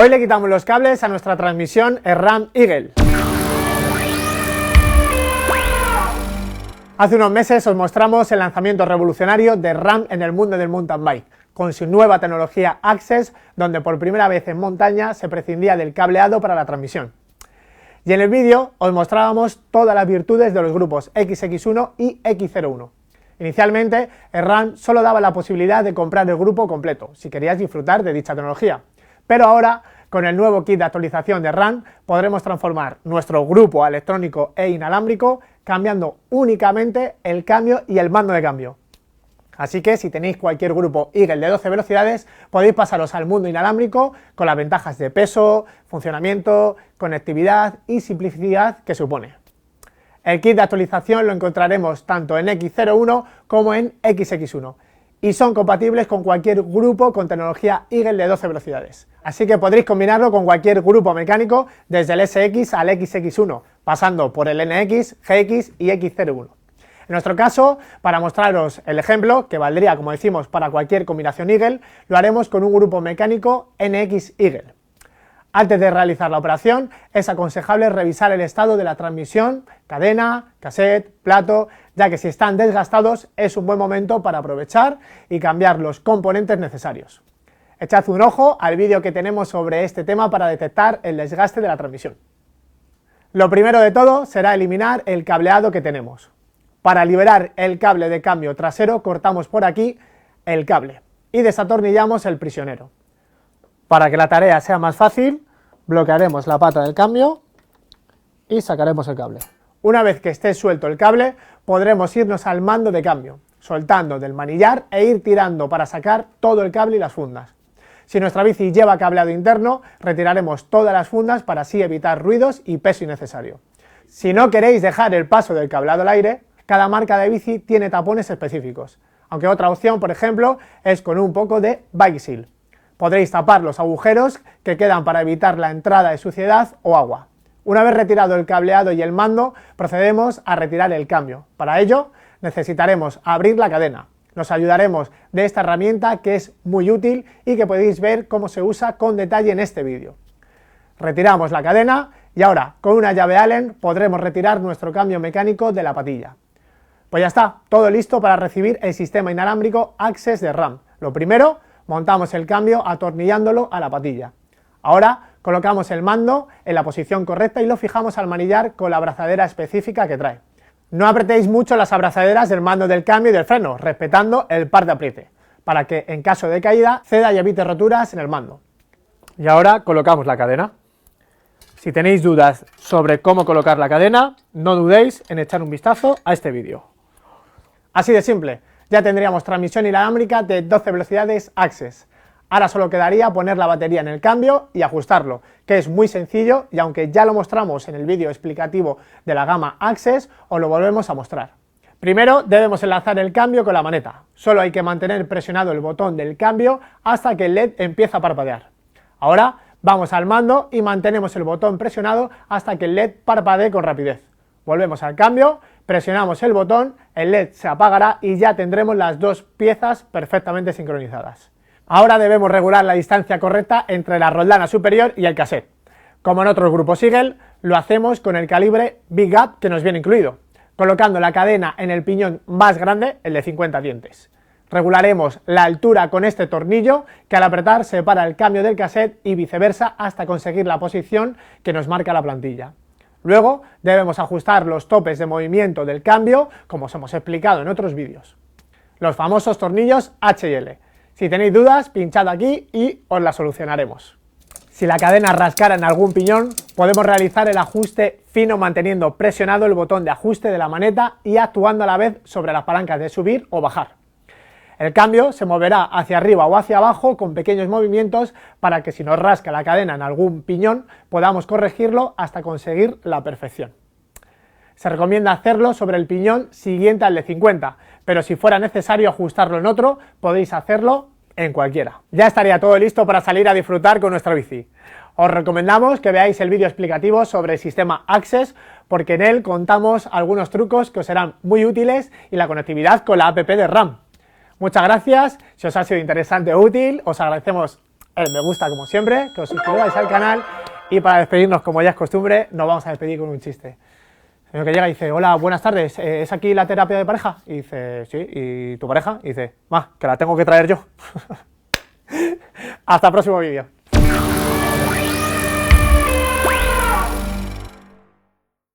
Hoy le quitamos los cables a nuestra transmisión SRAM Eagle. Hace unos meses os mostramos el lanzamiento revolucionario de SRAM en el mundo del mountain bike, con su nueva tecnología Access, donde por primera vez en montaña se prescindía del cableado para la transmisión. Y en el vídeo os mostrábamos todas las virtudes de los grupos XX1 y X01. Inicialmente, SRAM solo daba la posibilidad de comprar el grupo completo, si querías disfrutar de dicha tecnología. Pero ahora, con el nuevo kit de actualización de SRAM, podremos transformar nuestro grupo a electrónico e inalámbrico, cambiando únicamente el cambio y el mando de cambio. Así que si tenéis cualquier grupo Eagle de 12 velocidades, podéis pasaros al mundo inalámbrico con las ventajas de peso, funcionamiento, conectividad y simplicidad que supone. El kit de actualización lo encontraremos tanto en X01 como en XX1 y son compatibles con cualquier grupo con tecnología Eagle de 12 velocidades. Así que podréis combinarlo con cualquier grupo mecánico desde el SX al XX1, pasando por el NX, GX y X01. En nuestro caso, para mostraros el ejemplo, que valdría, como decimos, para cualquier combinación Eagle, lo haremos con un grupo mecánico NX Eagle. Antes de realizar la operación, es aconsejable revisar el estado de la transmisión, cadena, cassette, plato, ya que si están desgastados es un buen momento para aprovechar y cambiar los componentes necesarios. Echad un ojo al vídeo que tenemos sobre este tema para detectar el desgaste de la transmisión. Lo primero de todo será eliminar el cableado que tenemos. Para liberar el cable de cambio trasero cortamos por aquí el cable y desatornillamos el prisionero. Para que la tarea sea más fácil, bloquearemos la pata del cambio y sacaremos el cable. Una vez que esté suelto el cable, podremos irnos al mando de cambio, soltando del manillar e ir tirando para sacar todo el cable y las fundas. Si nuestra bici lleva cableado interno, retiraremos todas las fundas para así evitar ruidos y peso innecesario. Si no queréis dejar el paso del cableado al aire, cada marca de bici tiene tapones específicos, aunque otra opción, por ejemplo, es con un poco de Bike Seal. Podréis tapar los agujeros que quedan para evitar la entrada de suciedad o agua. Una vez retirado el cableado y el mando, procedemos a retirar el cambio. Para ello, necesitaremos abrir la cadena. Nos ayudaremos de esta herramienta que es muy útil y que podéis ver cómo se usa con detalle en este vídeo. Retiramos la cadena y ahora, con una llave Allen, podremos retirar nuestro cambio mecánico de la patilla. Pues ya está, todo listo para recibir el sistema inalámbrico Access de SRAM. Lo primero, montamos el cambio atornillándolo a la patilla. Ahora colocamos el mando en la posición correcta y lo fijamos al manillar con la abrazadera específica que trae. No apretéis mucho las abrazaderas del mando del cambio y del freno, respetando el par de apriete, para que en caso de caída ceda y evite roturas en el mando. Y ahora colocamos la cadena. Si tenéis dudas sobre cómo colocar la cadena, no dudéis en echar un vistazo a este vídeo. Así de simple, ya tendríamos transmisión inalámbrica de 12 velocidades Access. Ahora solo quedaría poner la batería en el cambio y ajustarlo, que es muy sencillo y aunque ya lo mostramos en el vídeo explicativo de la gama Access, os lo volvemos a mostrar. Primero debemos enlazar el cambio con la maneta, solo hay que mantener presionado el botón del cambio hasta que el LED empieza a parpadear. Ahora vamos al mando y mantenemos el botón presionado hasta que el LED parpadee con rapidez. Volvemos al cambio, presionamos el botón, el LED se apagará y ya tendremos las dos piezas perfectamente sincronizadas. Ahora debemos regular la distancia correcta entre la roldana superior y el cassette. Como en otros grupos Eagle, lo hacemos con el calibre Big Gap que nos viene incluido, colocando la cadena en el piñón más grande, el de 50 dientes. Regularemos la altura con este tornillo que al apretar separa el cambio del cassette y viceversa hasta conseguir la posición que nos marca la plantilla. Luego debemos ajustar los topes de movimiento del cambio, como os hemos explicado en otros vídeos. Los famosos tornillos H y L. Si tenéis dudas, pinchad aquí y os las solucionaremos. Si la cadena rascara en algún piñón, podemos realizar el ajuste fino manteniendo presionado el botón de ajuste de la maneta y actuando a la vez sobre las palancas de subir o bajar. El cambio se moverá hacia arriba o hacia abajo con pequeños movimientos para que si nos rasca la cadena en algún piñón podamos corregirlo hasta conseguir la perfección. Se recomienda hacerlo sobre el piñón siguiente al de 50, pero si fuera necesario ajustarlo en otro, podéis hacerlo en cualquiera. Ya estaría todo listo para salir a disfrutar con nuestra bici. Os recomendamos que veáis el vídeo explicativo sobre el sistema Access, porque en él contamos algunos trucos que os serán muy útiles y la conectividad con la app de SRAM. Muchas gracias, si os ha sido interesante o útil, os agradecemos el me gusta como siempre, que os suscribáis al canal y para despedirnos, como ya es costumbre, nos vamos a despedir con un chiste. El señor que llega y dice, hola, buenas tardes, ¿es aquí la terapia de pareja? Y dice, sí, ¿y tu pareja? Y dice, que la tengo que traer yo. Hasta el próximo vídeo.